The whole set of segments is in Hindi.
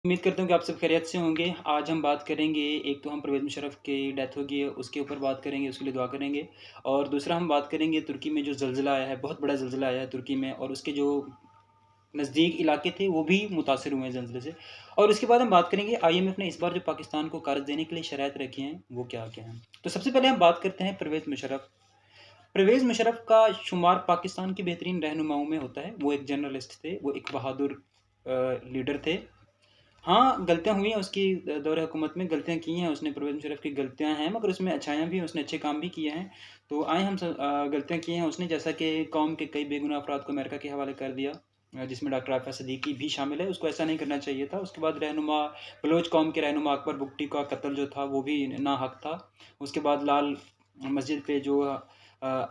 उम्मीद करता हूँ कि आप सब खैरियत से होंगे। आज हम बात करेंगे, एक तो हम परवेज़ मुशर्रफ की डेथ हो गई है, उसके ऊपर बात करेंगे, उसके लिए दुआ करेंगे। और दूसरा हम बात करेंगे तुर्की में जो ज़लज़ला आया है, बहुत बड़ा ज़लज़ला आया है तुर्की में और उसके जो नज़दीक इलाके थे, वो भी मुतासिर हुए हैं ज़लज़ले से। और उसके बाद हम बात करेंगे आईएमएफ ने इस बार जो पाकिस्तान को कर्ज़ देने के लिए शराइत रखी हैं, वो क्या-क्या हैं। तो सबसे पहले हम बात करते हैं परवेज़ मुशर्रफ। परवेज़ मुशर्रफ का शुमार पाकिस्तान के बेहतरीन रहनुमाओं में होता है। वो एक जर्नलिस्ट थे, वो एक बहादुर लीडर थे। हाँ, गलतियाँ हुई हैं उसकी दौर हुकूमत में गलतियाँ की हैं उसने, परवेज़ मुशर्रफ की गलतियाँ हैं, मगर उसमें अच्छाइयाँ भी हैं, उसने अच्छे काम भी किए हैं। तो आए हम गलतियाँ की हैं उसने, जैसा कि कौम के कई बेगुनाह अफ़राद को अमेरिका के हवाले कर दिया, जिसमें डॉक्टर आफ़िया सिद्दीकी भी शामिल है, उसको ऐसा नहीं करना चाहिए था। उसके बाद रहनुमा बलोच कौम के रहनुमा अकबर बुगटी का कत्ल जो था, वो भी नाहक था। उसके बाद लाल मस्जिद पे जो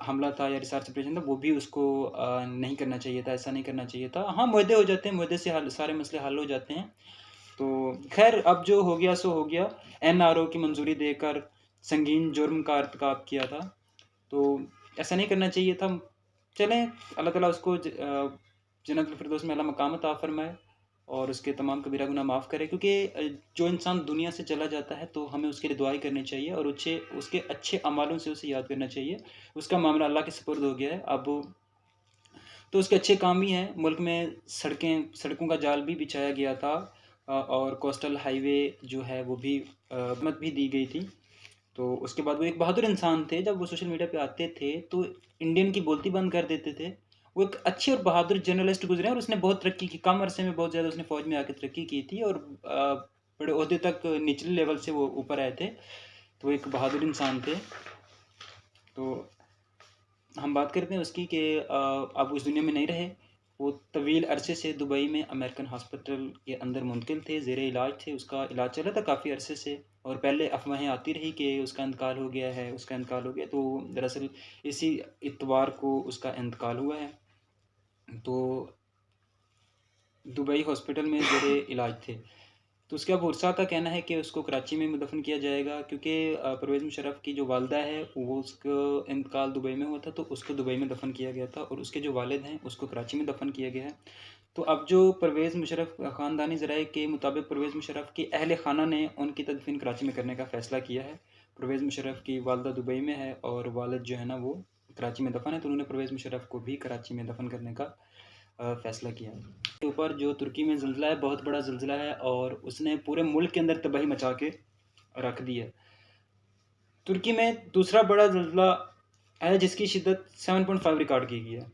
हमला था या रिसार्च ऑपरेशन था, वो भी उसको नहीं करना चाहिए था, ऐसा नहीं करना चाहिए था। हाँ, मुआहदे हो जाते हैं, मुआहदे से हल सारे मसले हल हो जाते हैं। तो खैर अब जो हो गया सो हो गया। एनआरओ की मंजूरी देकर संगीन जुर्म का इर्तिकाब किया था, तो ऐसा नहीं करना चाहिए था। चलें, अल्लाह ताला उसको जन्नतुल फिरदौस में अला मकाम अता फरमाए और उसके तमाम कबीरा गुनाह माफ़ करे, क्योंकि जो इंसान दुनिया से चला जाता है तो हमें उसके लिए दुआएं करनी चाहिए और उसके अच्छे अमालों से उसे याद करना चाहिए। उसका मामला अल्लाह के सुपुर्द हो गया है अब, तो उसके अच्छे काम ही हैं। मुल्क में सड़कों का जाल भी बिछाया गया था और कोस्टल हाईवे जो है वो भी मत भी दी गई थी। तो उसके बाद वो एक बहादुर इंसान थे, जब वो सोशल मीडिया पे आते थे तो इंडियन की बोलती बंद कर देते थे। वो एक अच्छे और बहादुर जर्नलिस्ट गुजरे और उसने बहुत तरक्की की, कम अरसे में बहुत ज़्यादा उसने फ़ौज में आके तरक्की की थी और बड़े ओहदे तक निचले लेवल से वो ऊपर आए थे। तो वो एक बहादुर इंसान थे। तो हम बात करते हैं उसकी कि अब उस दुनिया में नहीं रहे। वो तवील अरसे से दुबई में अमेरिकन हॉस्पिटल के अंदर मुंतकिल थे, ज़ेरे इलाज थे, उसका इलाज चल रहा था काफ़ी अरसे से। और पहले अफवाहें आती रही कि उसका इंतकाल हो गया है, उसका इंतकाल हो गया, तो दरअसल इसी इतवार को उसका इंतकाल हुआ है। तो दुबई हॉस्पिटल में ज़ेरे इलाज थे। तो उसके अब उर्सा का कहना है कि उसको कराची में दफ़न किया जाएगा, क्योंकि परवेज़ मुशर्रफ की जो वालिदा है वो, उसका इंतकाल दुबई में हुआ था, तो उसको दुबई में दफ़न किया गया था और उसके जो वालिद हैं उसको कराची में दफ़न किया गया है। तो अब जो परवेज़ मुशर्रफ ख़ानदानी ज़राए के मुताबिक परवेज़ मुशर्रफ की अहल खाना ने उनकी तदफ़ीन कराची में करने का फ़ैसला किया है। परवेज़ मुशर्रफ की वालिदा दुबई में है और वालिद जो है ना वो कराची में दफ़न है, तो उन्होंने परवेज़ मुशर्रफ को भी कराची में दफ़न करने का फ़ैसला किया है। के ऊपर जो तुर्की में ज़िलज़िला है, बहुत बड़ा ज़िलज़िला है और उसने पूरे मुल्क के अंदर तबाही मचा के रख दी है। तुर्की में दूसरा बड़ा ज़िलज़िला है जिसकी शिद्दत 7.5 रिकॉर्ड की गई है।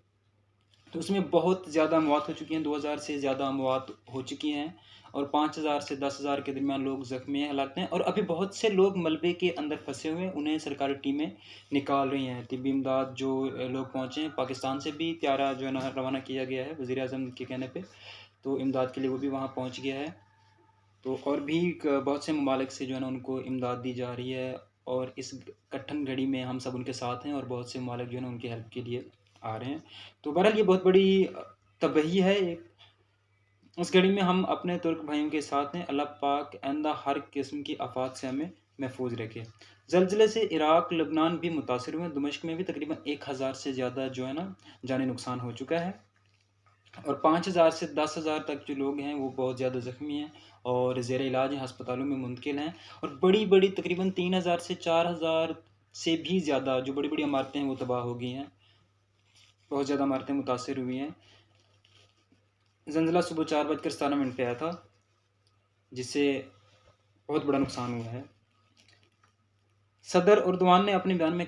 तो उसमें बहुत ज़्यादा अमवात हो चुकी हैं, 2000 से ज़्यादा अमवात हो चुकी हैं और 5000 से 10,000 के दरमियान लोग ज़ख्मी हैं, हलाक हैं और अभी बहुत से लोग मलबे के अंदर फँसे हुए हैं, उन्हें सरकारी टीमें निकाल रही हैं। तिब्बी इमदाद जो लोग पहुँचे हैं, पाकिस्तान से भी त्यारा जो है ना रवाना किया गया है वज़ीर-ए-आज़म के कहने पे, तो इमदाद के लिए वो भी वहाँ पहुँच गया है। तो और भी बहुत से ममालिक से जो है ना उनको इमदाद दी जा रही है और इस कठिन घड़ी में हम सब उनके साथ हैं और बहुत से ममालिक जो है ना उनकी हेल्प के लिए आ रहे हैं। तो बहरहाल ये बहुत बड़ी तबाही है एक। इस घड़ी में हम अपने तुर्क भाइयों के साथ हैं। अल्लाह पाक आइंदा हर किस्म की आफात से हमें महफूज रखे। ज़लज़ले से इराक, लबनान भी मुतासर हुए हैं। दमिश्क में भी तकरीबन 1000 से ज़्यादा जो है ना जानी नुकसान हो चुका है और 5000 से 10,000 तक जो लोग हैं वो बहुत ज़्यादा ज़ख्मी हैं और ज़ेर इलाज हैं, अस्पतालों में मुंतकिल हैं और बड़ी-बड़ी तकरीबन 3000 से 4000 से भी ज़्यादा जो बड़ी-बड़ी इमारतें हैं वो तबाह हो गई हैं। बहुत ज़्यादा इमारतें मुतासर हुई हैं। ज़लज़ला सुबह 4:17 पे आया था, जिससे बहुत बड़ा नुकसान हुआ है। सदर उर्दवान ने अपने बयान में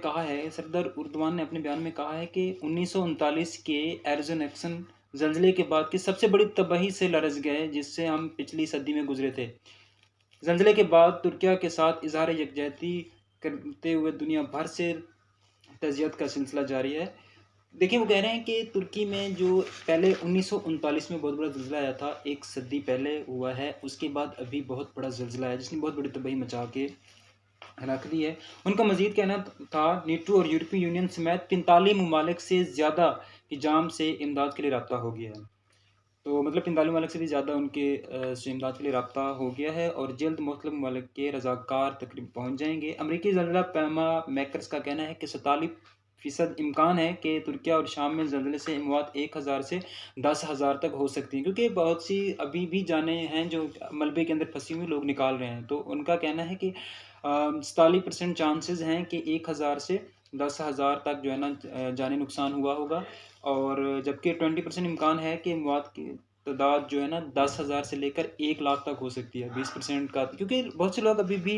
कहा है कि 1939 के एर्ज़नक्सन ज़लज़ले के बाद की सबसे बड़ी तबाही से लरज़ गए, जिससे हम पिछली सदी में गुज़रे थे। ज़लज़ले के बाद तुर्किया के साथ इज़हार यकजहती करते हुए दुनिया भर से तज़ियत का सिलसिला जारी है। देखिए, वो कह रहे हैं कि तुर्की में जो पहले 1939 में बहुत बड़ा ज़लज़ला आया था, 1 सदी पहले हुआ है, उसके बाद अभी बहुत बड़ा ज़लज़ला आया जिसने बहुत बड़ी तबाही मचा के रख दी है। उनका मज़ीद कहना था नेटो और यूरोपीय यूनियन समेत 45 ममालिक से ज़्यादा की जाम से इमदाद के लिए राब्ता हो गया है। तो मतलब 45 ममालिक से भी ज़्यादा उनके से इमदाद के लिए राब्ता हो गया है और जल्द मुख्तलिफ ममालिक के रज़ाकार तकरीब पहुँच जाएँगे। अमरीकी ज़लज़ला पैमा मेकर्स का कहना है कि फ़ीसद इम्कान है कि तुर्की और शाम में ज़लज़ले से अमवात 1000 से 10,000 तक हो सकती हैं, क्योंकि बहुत सी अभी भी जानें हैं जो मलबे के अंदर फँसी हुई लोग निकाल रहे हैं। तो उनका कहना है कि 47% चांसेज़ हैं कि 1000 से 10,000 तक जो है ना जानी नुकसान हुआ होगा, और जबकि 20% इम्कान है कि अमवात की तादाद जो है ना 10,000 से लेकर 1 लाख तक हो सकती है। 20% का, क्योंकि बहुत से लोग अभी भी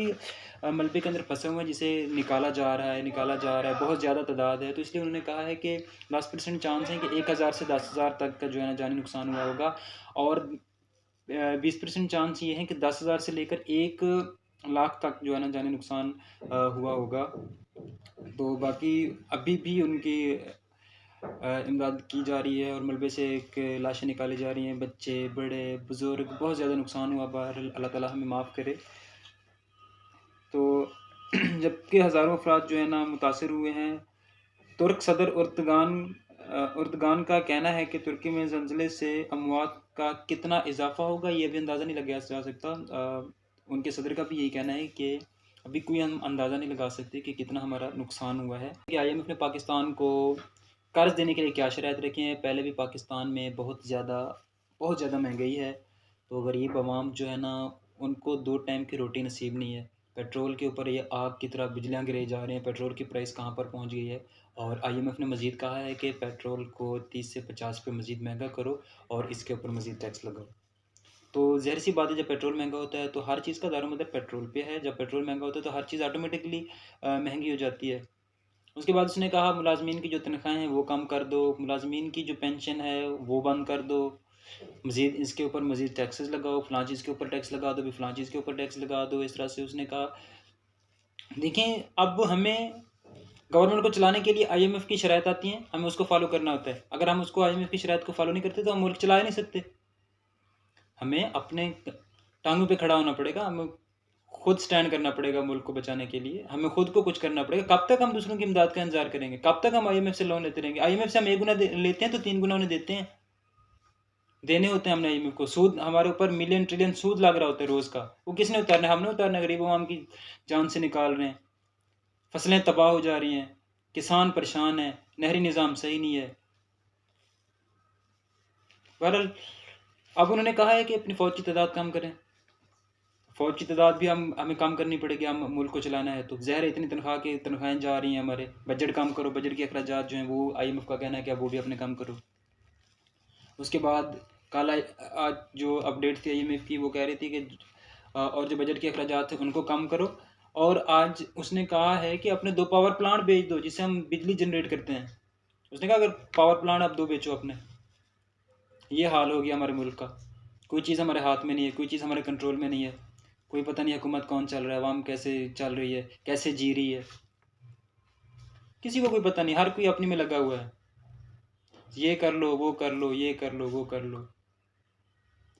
मलबे के अंदर फँसे हुए हैं, जिसे निकाला जा रहा है, बहुत ज़्यादा तादाद है। तो इसलिए उन्होंने कहा है कि 10% चांस है कि 1000 से 10,000 तक का जो है ना जानी नुकसान हुआ होगा, और 20% चांस ये है कि 10,000 से लेकर 1 लाख तक जो है ना जानी नुकसान हुआ होगा। तो बाकी अभी भी उनकी इमदाद की जा रही है, और मलबे से एक लाशें निकाली जा रही हैं, बच्चे, बड़े, बुज़ुर्ग, बहुत ज़्यादा नुकसान हुआ। बहरहाल अल्लाह ताला हमें माफ़ करे। तो जबकि हज़ारों अफ़राद जो है ना मुतासिर हुए हैं। तुर्क सदर उर्दगान का कहना है कि तुर्की में ज़लज़ले से अमवात का कितना इज़ाफ़ा होगा, ये अभी अंदाज़ा नहीं लगाया जा सकता। उनके सदर का भी यही कहना है कि अभी कोई हम अंदाज़ा नहीं लगा सकते कि कितना हमारा नुकसान हुआ है। कि IMF ने पाकिस्तान को कर्ज़ देने के लिए क्या शराइत रखी हैं। पहले भी पाकिस्तान में बहुत ज़्यादा महंगाई है, तो गरीब आवाम जो है ना, उनको 2 टाइम की रोटी नसीब नहीं है। पेट्रोल के ऊपर ये आग की तरह बिजलियाँ गिराई जा रही हैं, पेट्रोल की प्राइस कहाँ पर पहुँच गई है। और IMF ने मज़ीद कहा है कि पेट्रोल को 30 से 50 रुपये मज़ीद महँगा करो, और इसके ऊपर मज़ीद टैक्स लगाओ। तो ज़ाहिर-सी बात है, जब पेट्रोल महँगा होता है तो हर चीज़ का दारोमदार पेट्रोल पे है। जब पेट्रोल महँगा होता है तो हर चीज़ ऑटोमेटिकली महँगी हो जाती है। उसके बाद उसने कहा मुलाज़मीन की जो तनख्वाहें हैं वो कम कर दो, मुलाज़मीन की जो पेंशन है वो बंद कर दो, मज़ीद इसके ऊपर मज़ीद टैक्सेस लगाओ, फ़लाँ चीज़ के ऊपर टैक्स लगा दो, फिर फ़लाँ चीज़ के ऊपर टैक्स लगा दो। इस तरह से उसने कहा। देखें, अब हमें गवर्नमेंट को चलाने के लिए IMF की शराइत आती हैं, हमें उसको फ़ॉलो करना होता है। अगर हम उसको IMF की शराइत को फ़ॉलो नहीं करते तो हम मुल्क चला ही नहीं सकते। हमें अपने टाँगों पे खड़ा होना पड़ेगा, हमें खुद स्टैंड करना पड़ेगा मुल्क को बचाने के लिए, हमें खुद को कुछ करना पड़ेगा। कब तक हम दूसरों की इमदाद का इंतज़ार करेंगे? कब तक हम IMF से लोन लेते रहेंगे? IMF से हम 1 गुना लेते हैं तो 3 गुना उन्हें देते हैं। देने होते हैं हमने IMF को। सूद हमारे ऊपर मिलियन ट्रिलियन सूद लग रहा होता है रोज़ का। वो किसने उतारना है? हमने उतारना है। गरीब आवाम की जान से निकाल रहे हैं। फसलें तबाह हो जा रही हैं, किसान परेशान हैं, नहरी निज़ाम सही नहीं है। बहरहाल अब उन्होंने कहा है कि अपनी फ़ौज की तादाद कम करें। फ़ौज की तादाद भी हमें कम करनी पड़ेगी, हम मुल्क को चलाना है तो। ज़ाहिर है इतनी तनख्वाहें जा रही हैं हमारे, बजट कम करो, बजट के अखराजात जो हैं वो IMF का कहना है कि आप वो भी अपने कम करो। उसके बाद कल आज जो अपडेट थी IMF की, वो कह रही थी कि और जो बजट के अखराजात थे उनको कम करो। और आज उसने कहा है कि अपने 2 पावर प्लांट बेच दो, जिससे हम बिजली जनरेट करते हैं। उसने कहा अगर पावर प्लांट आप 2 बेचो अपने। ये हाल हो गया हमारे मुल्क का। कोई चीज़ हमारे हाथ में नहीं है, कोई चीज़ हमारे कंट्रोल में नहीं है। कोई पता नहीं हुकूमत कौन चल रहा है, अवाम कैसे चल रही है, कैसे जी रही है, किसी को कोई पता नहीं। हर कोई अपनी में लगा हुआ है। ये कर लो, वो कर लो, ये कर लो, वो कर लो।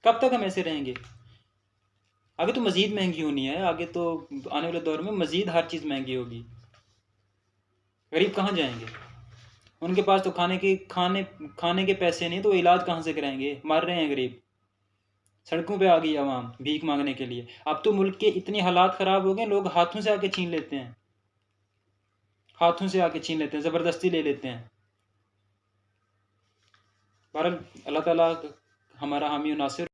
कब तक हम ऐसे रहेंगे? आगे तो मज़ीद महंगी होनी है। आगे तो आने वाले दौर में मज़ीद हर चीज़ महंगी होगी। गरीब कहाँ जाएंगे? उनके पास तो खाने के पैसे नहीं, तो वो इलाज कहाँ से कराएंगे? मर रहे हैं गरीब। सड़कों पे आ गई आवाम भीख मांगने के लिए। अब तो मुल्क के इतने हालात ख़राब हो गए, लोग हाथों से आके छीन लेते हैं, ज़बरदस्ती ले लेते हैं। बहरहाल अल्लाह ताला हमारा हामी और नासिर